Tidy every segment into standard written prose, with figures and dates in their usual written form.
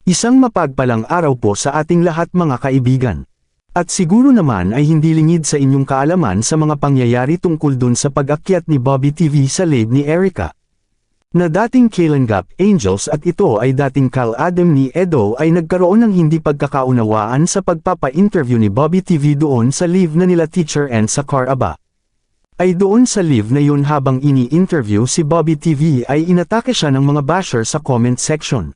Isang mapagpalang araw po sa ating lahat mga kaibigan. At siguro naman ay hindi lingid sa inyong kaalaman sa mga pangyayari tungkol dun sa pag-akyat ni Bobby TV sa live ni Erica. Na dating Kalinga Angels at ito ay dating Kal Adam ni Edo ay nagkaroon ng hindi pagkakaunawaan sa pagpapa-interview ni Bobby TV doon sa live na nila Teacher and sa Caraba. Ay doon sa live na yun habang ini-interview si Bobby TV ay inatake siya ng mga basher sa comment section.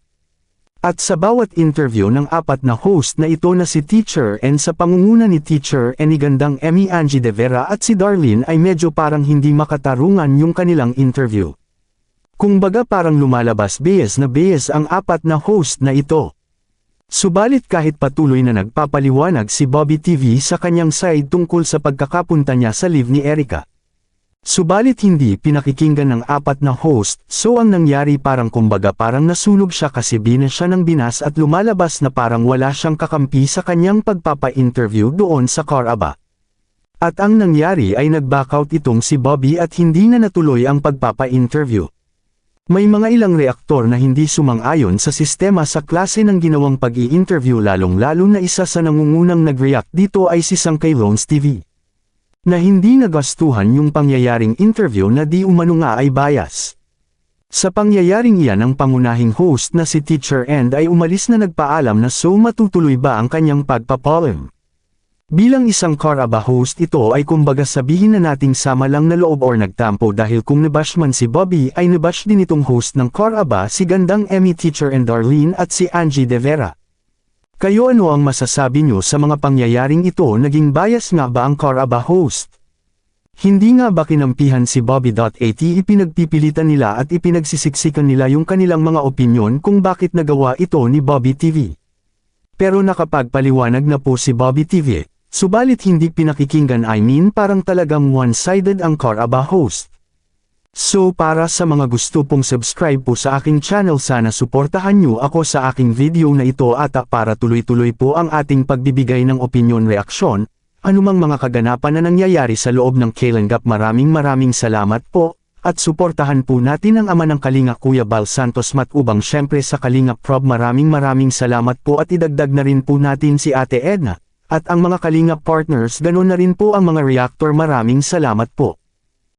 At sa bawat interview ng apat na host na ito na si Teacher and sa pangunguna ni Teacher and ni gandang Emmy Angie De Vera at si Darlene ay medyo parang hindi makatarungan yung kanilang interview. Kumbaga parang lumalabas bias na bias ang apat na host na ito. Subalit kahit patuloy na nagpapaliwanag si Bobby TV sa kanyang side tungkol sa pagkakapunta niya sa live ni Erica. Subalit hindi pinakikinggan ng apat na host, so ang nangyari parang kumbaga parang nasunog siya kasi binas siya ng binas at lumalabas na parang wala siyang kakampi sa kanyang pagpapa-interview doon sa Caraba. At ang nangyari ay nag-backout itong si Bobby at hindi na natuloy ang pagpapa-interview. May mga ilang reaktor na hindi sumang-ayon sa sistema sa klase ng ginawang pag-i-interview lalong-lalo na isa sa nangungunang nag-react dito ay si Sangkay Loans TV. Na hindi nagastuhan yung pangyayaring interview na di umano nga ay bias. Sa pangyayaring iyan ang pangunahing host na si Teacher End ay umalis na nagpaalam na so matutuloy ba ang kanyang pagpapolim. Bilang isang Caraba host ito ay kumbaga sabihin na nating sama lang na loob or nagtampo dahil kung nabash man si Bobby ay nabash din itong host ng Caraba si gandang Emmy Teacher and Darlene at si Angie De Vera. Kayo ano ang masasabi nyo sa mga pangyayaring ito, naging bias nga ba ang Caraba host? Hindi nga ba kinampihan si Bobby.at ipinagpipilitan nila at ipinagsisiksikan nila yung kanilang mga opinyon kung bakit nagawa ito ni Bobby TV? Pero nakapagpaliwanag na po si Bobby TV, subalit hindi pinakikinggan parang talagang one-sided ang Caraba host. So para sa mga gusto pong subscribe po sa aking channel sana suportahan nyo ako sa aking video na ito at para tuloy-tuloy po ang ating pagbibigay ng opinyon reaksyon, anumang mga kaganapan na nangyayari sa loob ng Kalinga. Maraming salamat po, at suportahan po natin ang ama ng Kalinga Kuya Bal Santos Matubang syempre sa Kalinga Prob. Maraming salamat po at idagdag na rin po natin si Ate Edna, at ang mga Kalinga partners ganon na rin po ang mga reactor. Maraming salamat po.